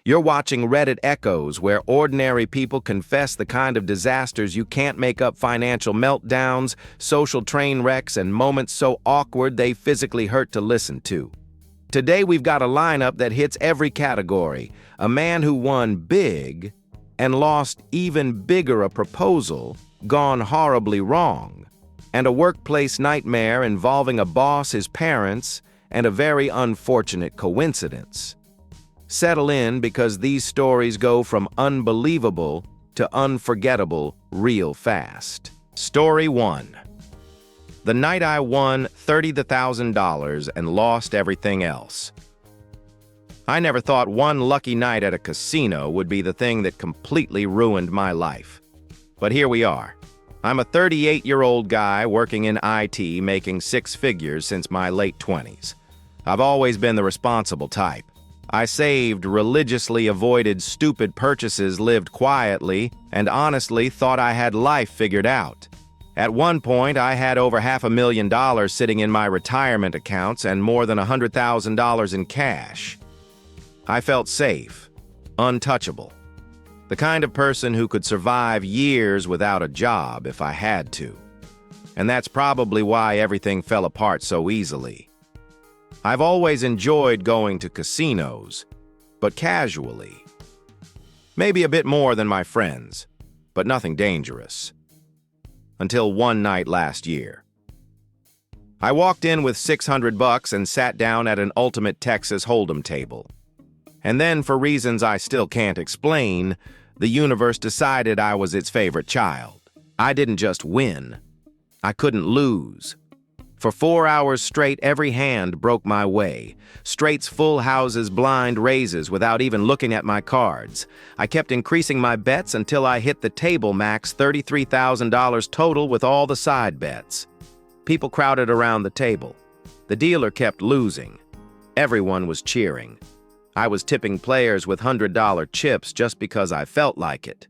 You're watching Reddit echoes where ordinary people confess the kind of disasters you can't make up: financial meltdowns, social train wrecks, and moments so awkward they physically hurt to listen to. Today we've got a lineup that hits every category: a man who won big and lost even bigger, a proposal gone horribly wrong, and a workplace nightmare involving a boss, his parents, and a very unfortunate coincidence. Settle in, because these stories go from unbelievable to unforgettable real fast. Story 1. The night I won $30,000 and lost everything else. I never thought one lucky night at a casino would be the thing that completely ruined my life. But here we are. I'm a 38-year-old guy working in IT, making six figures since my late 20s. I've always been the responsible type. I saved, religiously avoided stupid purchases, lived quietly, and honestly thought I had life figured out. At one point, I had over $500,000 sitting in my retirement accounts and more than $100,000 in cash. I felt safe, untouchable. The kind of person who could survive years without a job if I had to. And that's probably why everything fell apart so easily. I've always enjoyed going to casinos, but casually. Maybe a bit more than my friends, but nothing dangerous. Until one night last year. I walked in with $600 and sat down at an Ultimate Texas Hold'em table. And then, for reasons I still can't explain, the universe decided I was its favorite child. I didn't just win. I couldn't lose. For 4 hours straight, every hand broke my way. Straights, full houses, blind raises without even looking at my cards. I kept increasing my bets until I hit the table max, $33,000 total with all the side bets. People crowded around the table. The dealer kept losing. Everyone was cheering. I was tipping players with $100 chips just because I felt like it.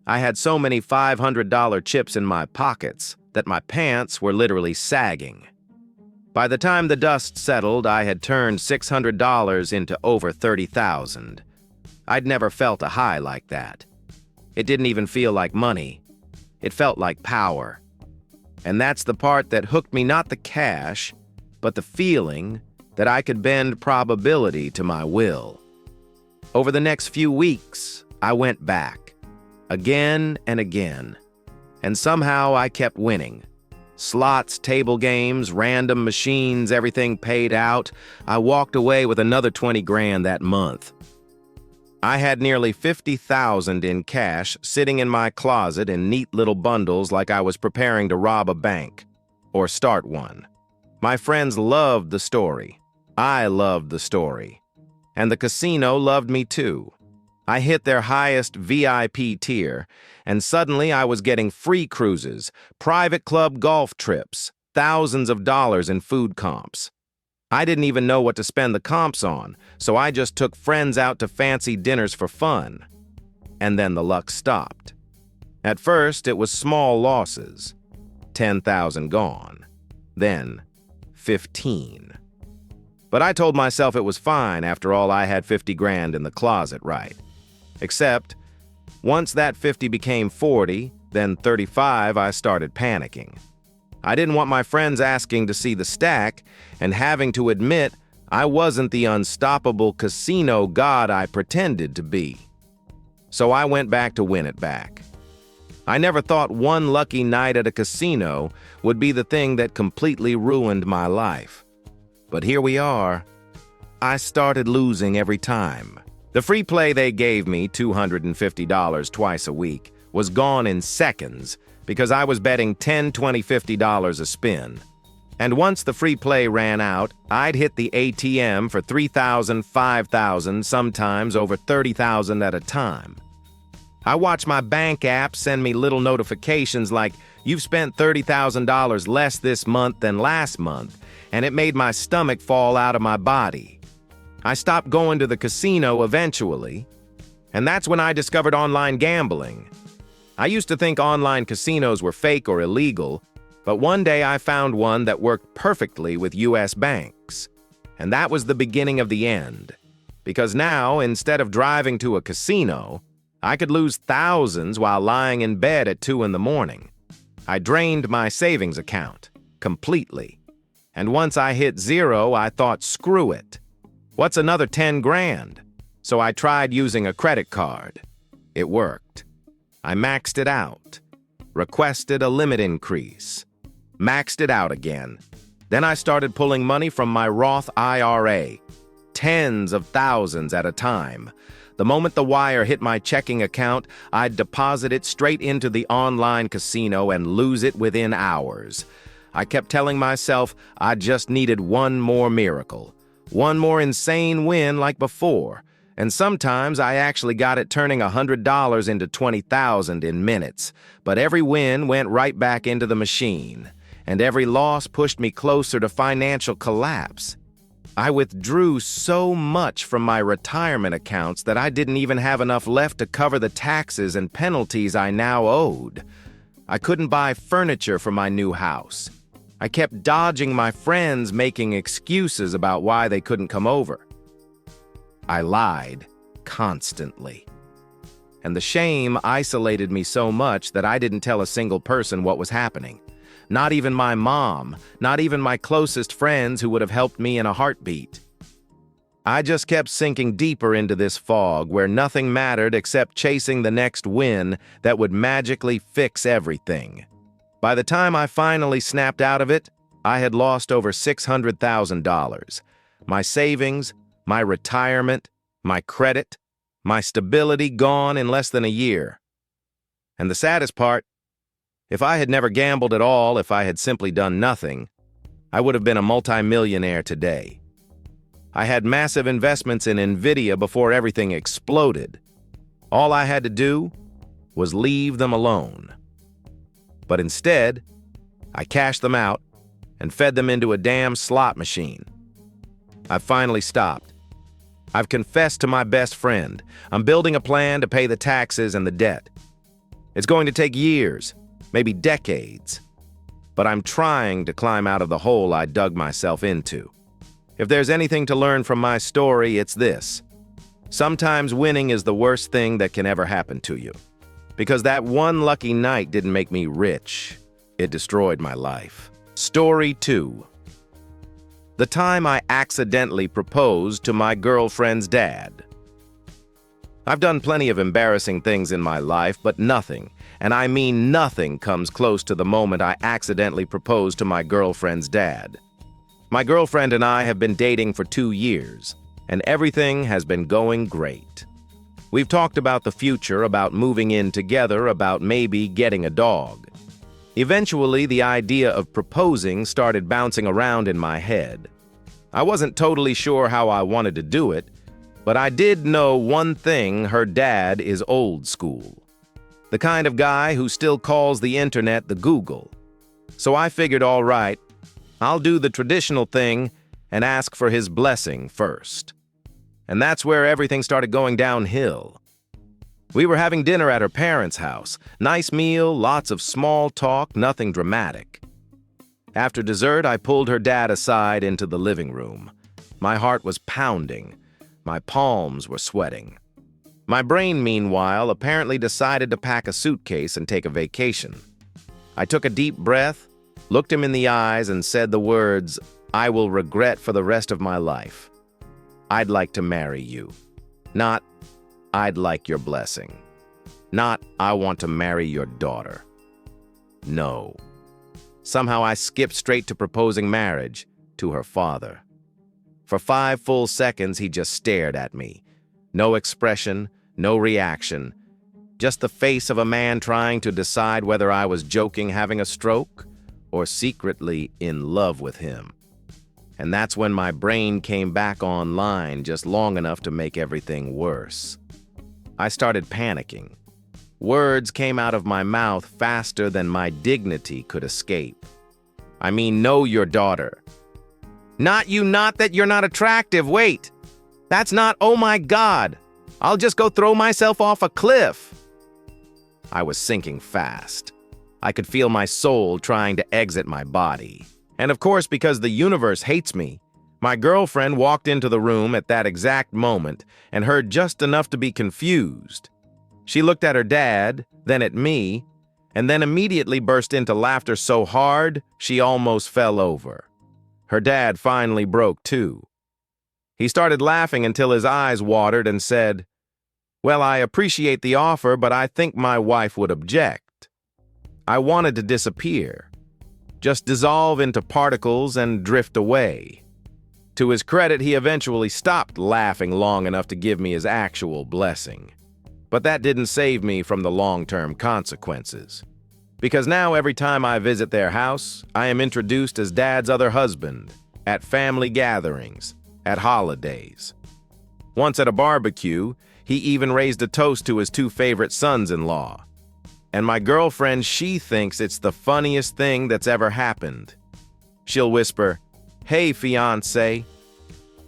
I had so many $500 chips in my pockets that my pants were literally sagging. By the time the dust settled, I had turned $600 into over $30,000. I'd never felt a high like that. It didn't even feel like money. It felt like power. And that's the part that hooked me: not the cash, but the feeling that I could bend probability to my will. Over the next few weeks, I went back, again and again. And somehow I kept winning. Slots, table games, random machines, everything paid out. I walked away with another 20 grand that month. I had nearly $50,000 in cash sitting in my closet in neat little bundles, like I was preparing to rob a bank or start one. My friends loved the story. I loved the story. And the casino loved me too. I hit their highest VIP tier, and suddenly I was getting free cruises, private club golf trips, thousands of dollars in food comps. I didn't even know what to spend the comps on, so I just took friends out to fancy dinners for fun. And then the luck stopped. At first, it was small losses. 10,000 gone. Then, 15. But I told myself it was fine. After all, I had 50 grand in the closet, right? Except, once that 50 became 40, then 35, I started panicking. I didn't want my friends asking to see the stack and having to admit I wasn't the unstoppable casino god I pretended to be. So I went back to win it back. I never thought one lucky night at a casino would be the thing that completely ruined my life. But here we are. I started losing every time. The free play they gave me, $250 twice a week, was gone in seconds because I was betting $10, $20, $50 a spin. And once the free play ran out, I'd hit the ATM for $3,000, $5,000, sometimes over $30,000 at a time. I watch my bank app send me little notifications like, "You've spent $30,000 less this month than last month," and it made my stomach fall out of my body. I stopped going to the casino eventually, and that's when I discovered online gambling. I used to think online casinos were fake or illegal, but one day I found one that worked perfectly with US banks. And that was the beginning of the end. Because now, instead of driving to a casino, I could lose thousands while lying in bed at 2 in the morning. I drained my savings account completely. And once I hit zero, I thought, screw it. What's another 10 grand? So I tried using a credit card. It worked. I maxed it out, requested a limit increase, maxed it out again. Then I started pulling money from my Roth IRA, tens of thousands at a time. The moment the wire hit my checking account, I'd deposit it straight into the online casino and lose it within hours. I kept telling myself I just needed one more miracle, one more insane win like before. And sometimes I actually got it turning $100 into $20,000 in minutes. But every win went right back into the machine, and every loss pushed me closer to financial collapse. I withdrew so much from my retirement accounts that I didn't even have enough left to cover the taxes and penalties I now owed. I couldn't buy furniture for my new house. I kept dodging my friends, making excuses about why they couldn't come over. I lied constantly. And the shame isolated me so much that I didn't tell a single person what was happening. Not even my mom, not even my closest friends who would have helped me in a heartbeat. I just kept sinking deeper into this fog where nothing mattered except chasing the next win that would magically fix everything. By the time I finally snapped out of it, I had lost over $600,000. My savings, my retirement, my credit, my stability gone in less than a year. And the saddest part, if I had never gambled at all, if I had simply done nothing, I would have been a multimillionaire today. I had massive investments in NVIDIA before everything exploded. All I had to do was leave them alone. But instead, I cashed them out and fed them into a damn slot machine. I've finally stopped. I've confessed to my best friend. I'm building a plan to pay the taxes and the debt. It's going to take years, maybe decades. But I'm trying to climb out of the hole I dug myself into. If there's anything to learn from my story, it's this. Sometimes winning is the worst thing that can ever happen to you. Because that one lucky night didn't make me rich. It destroyed my life. Story 2. The time I accidentally proposed to my girlfriend's dad. I've done plenty of embarrassing things in my life, but nothing, and I mean nothing, comes close to the moment I accidentally proposed to my girlfriend's dad. My girlfriend and I have been dating for 2 years, and everything has been going great. We've talked about the future, about moving in together, about maybe getting a dog. Eventually, the idea of proposing started bouncing around in my head. I wasn't totally sure how I wanted to do it, but I did know one thing: her dad is old school. The kind of guy who still calls the internet the Google. So I figured, all right, I'll do the traditional thing and ask for his blessing first. And that's where everything started going downhill. We were having dinner at her parents' house. Nice meal, lots of small talk, nothing dramatic. After dessert, I pulled her dad aside into the living room. My heart was pounding. My palms were sweating. My brain, meanwhile, apparently decided to pack a suitcase and take a vacation. I took a deep breath, looked him in the eyes, and said the words I will regret for the rest of my life. I'd like to marry you. Not, I'd like your blessing. Not, I want to marry your daughter. No. Somehow I skipped straight to proposing marriage to her father. For 5 full seconds, he just stared at me. No expression, no reaction. Just the face of a man trying to decide whether I was joking, having a stroke, or secretly in love with him. And that's when my brain came back online just long enough to make everything worse. I started panicking. Words came out of my mouth faster than my dignity could escape. I mean, know your daughter. Not you, not that you're not attractive, wait. That's not, oh my God. I'll just go throw myself off a cliff. I was sinking fast. I could feel my soul trying to exit my body. And of course, because the universe hates me, My girlfriend walked into the room at that exact moment and heard just enough to be confused. She looked at her dad, then at me, and then immediately burst into laughter so hard she almost fell over. Her dad finally broke too. He started laughing until his eyes watered and said, "Well, I appreciate the offer, but I think my wife would object." I wanted to disappear, just dissolve into particles and drift away. To his credit, he eventually stopped laughing long enough to give me his actual blessing. But that didn't save me from the long-term consequences. Because now every time I visit their house, I am introduced as Dad's other husband, at family gatherings, at holidays. Once at a barbecue, he even raised a toast to his 2 favorite sons-in-law. And my girlfriend, she thinks it's the funniest thing that's ever happened. She'll whisper, "Hey, fiancé,"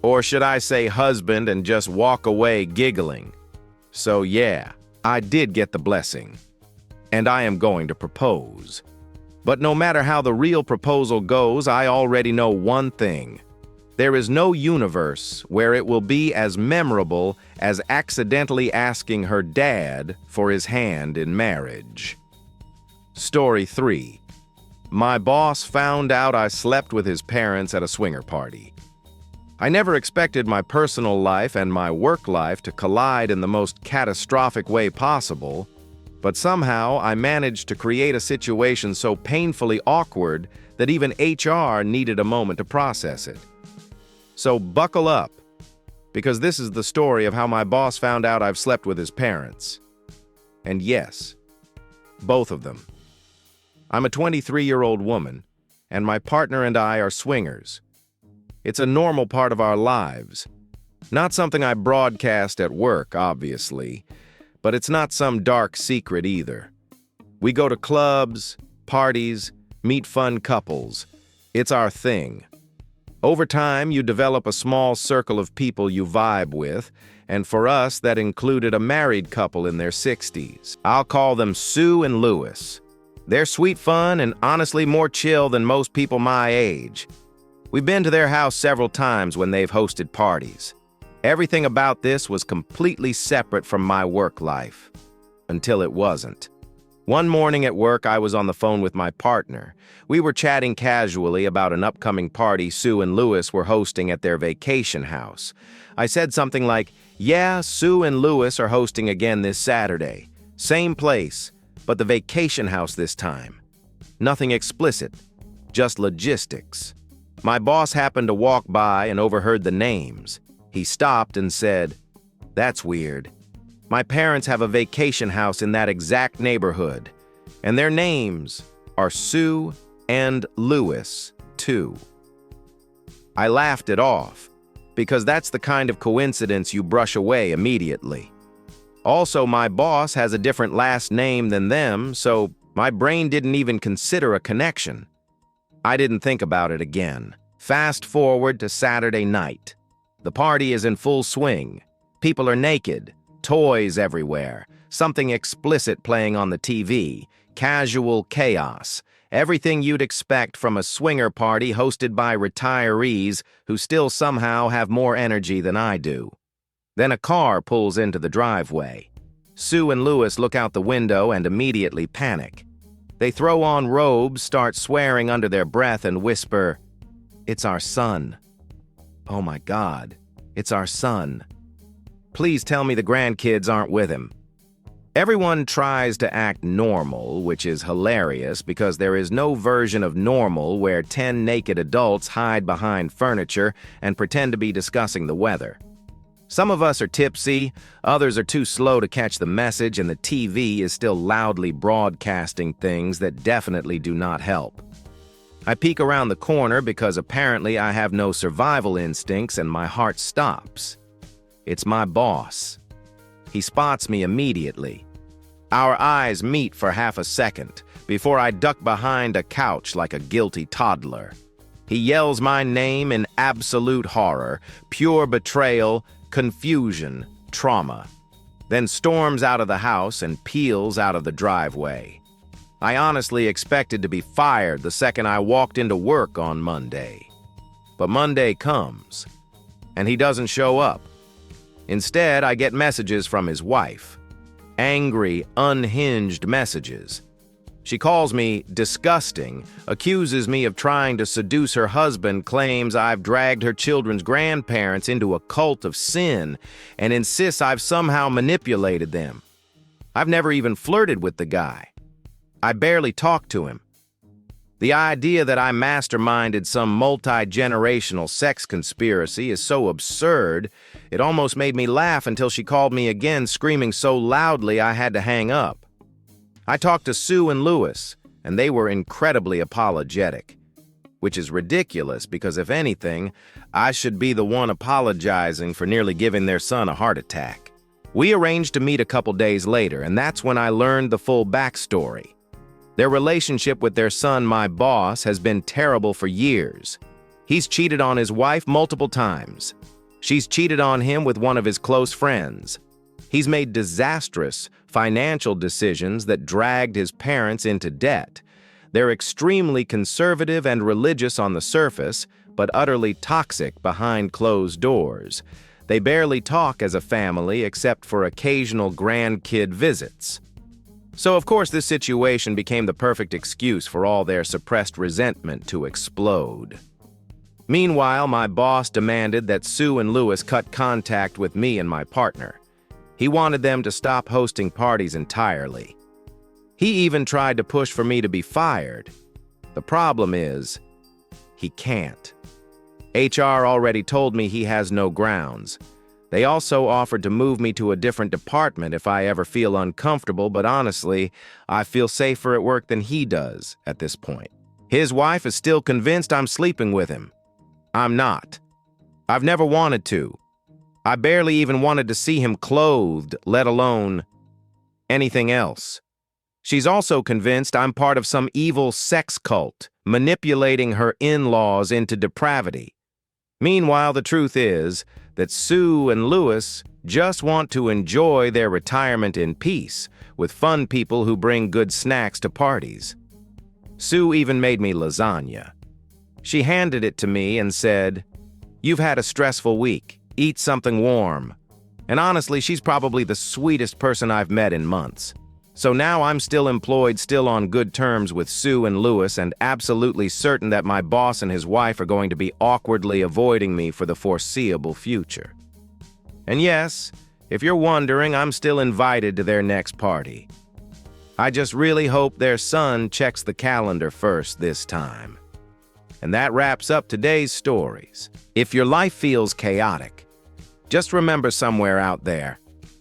or should I say husband, and just walk away giggling. So yeah, I did get the blessing. And I am going to propose. But no matter how the real proposal goes, I already know one thing. There is no universe where it will be as memorable as accidentally asking her dad for his hand in marriage. Story 3. My boss found out I slept with his parents at a swinger party. I never expected my personal life and my work life to collide in the most catastrophic way possible, but somehow I managed to create a situation so painfully awkward that even HR needed a moment to process it. So buckle up, because this is the story of how my boss found out I've slept with his parents. And yes, both of them. I'm a 23-year-old woman, and my partner and I are swingers. It's a normal part of our lives. Not something I broadcast at work, obviously, but it's not some dark secret either. We go to clubs, parties, meet fun couples. It's our thing. Over time, you develop a small circle of people you vibe with, and for us, that included a married couple in their 60s. I'll call them Sue and Lewis. They're sweet fun and honestly more chill than most people my age. We've been to their house several times when they've hosted parties. Everything about this was completely separate from my work life. Until it wasn't. One morning at work, I was on the phone with my partner. We were chatting casually about an upcoming party Sue and Lewis were hosting at their vacation house. I said something like, "Yeah, Sue and Lewis are hosting again this Saturday. Same place, but the vacation house this time." Nothing explicit, just logistics. My boss happened to walk by and overheard the names. He stopped and said, "That's weird. My parents have a vacation house in that exact neighborhood, and their names are Sue and Lewis, too." I laughed it off, because that's the kind of coincidence you brush away immediately. Also, my boss has a different last name than them, so my brain didn't even consider a connection. I didn't think about it again. Fast forward to Saturday night. The party is in full swing. People are naked, toys everywhere, something explicit playing on the TV, casual chaos, everything you'd expect from a swinger party hosted by retirees who still somehow have more energy than I do. Then a car pulls into the driveway. Sue and Lewis look out the window and immediately panic. They throw on robes, start swearing under their breath, and whisper, "It's our son. Oh my God, it's our son. Please tell me the grandkids aren't with him." Everyone tries to act normal, which is hilarious because there is no version of normal where 10 naked adults hide behind furniture and pretend to be discussing the weather. Some of us are tipsy, others are too slow to catch the message, and the TV is still loudly broadcasting things that definitely do not help. I peek around the corner because apparently I have no survival instincts and my heart stops. It's my boss. He spots me immediately. Our eyes meet for half a second before I duck behind a couch like a guilty toddler. He yells my name in absolute horror, pure betrayal, confusion, trauma, then storms out of the house and peels out of the driveway. I honestly expected to be fired the second I walked into work on Monday. But Monday comes, and he doesn't show up. Instead, I get messages from his wife. Angry, unhinged messages. She calls me disgusting, accuses me of trying to seduce her husband, claims I've dragged her children's grandparents into a cult of sin, and insists I've somehow manipulated them. I've never even flirted with the guy. I barely talked to him. The idea that I masterminded some multi-generational sex conspiracy is so absurd, it almost made me laugh until she called me again, screaming so loudly I had to hang up. I talked to Sue and Lewis, and they were incredibly apologetic, which is ridiculous because, if anything, I should be the one apologizing for nearly giving their son a heart attack. We arranged to meet a couple days later, and that's when I learned the full backstory. Their relationship with their son, my boss, has been terrible for years. He's cheated on his wife multiple times. She's cheated on him with one of his close friends. He's made disastrous financial decisions that dragged his parents into debt. They're extremely conservative and religious on the surface, but utterly toxic behind closed doors. They barely talk as a family except for occasional grandkid visits. So, of course, this situation became the perfect excuse for all their suppressed resentment to explode. Meanwhile, my boss demanded that Sue and Lewis cut contact with me and my partner. He wanted them to stop hosting parties entirely. He even tried to push for me to be fired. The problem is, he can't. HR already told me he has no grounds. They also offered to move me to a different department if I ever feel uncomfortable, but honestly, I feel safer at work than he does at this point. His wife is still convinced I'm sleeping with him. I'm not. I've never wanted to. I barely even wanted to see him clothed, let alone anything else. She's also convinced I'm part of some evil sex cult, manipulating her in-laws into depravity. Meanwhile, the truth is that Sue and Lewis just want to enjoy their retirement in peace with fun people who bring good snacks to parties. Sue even made me lasagna. She handed it to me and said, "You've had a stressful week. Eat something warm." And honestly, she's probably the sweetest person I've met in months. So now I'm still employed, still on good terms with Sue and Lewis, and absolutely certain that my boss and his wife are going to be awkwardly avoiding me for the foreseeable future. And yes, if you're wondering, I'm still invited to their next party. I just really hope their son checks the calendar first this time. And that wraps up today's stories. If your life feels chaotic, just remember somewhere out there,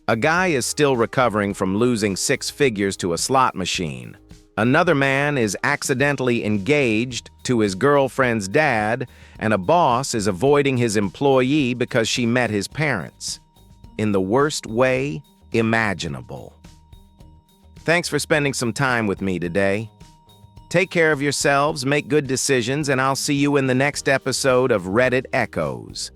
a guy is still recovering from losing 6 figures to a slot machine. Another man is accidentally engaged to his girlfriend's dad, and a boss is avoiding his employee because she met his parents. In the worst way imaginable. Thanks for spending some time with me today. Take care of yourselves, make good decisions, and I'll see you in the next episode of Reddit Echoes.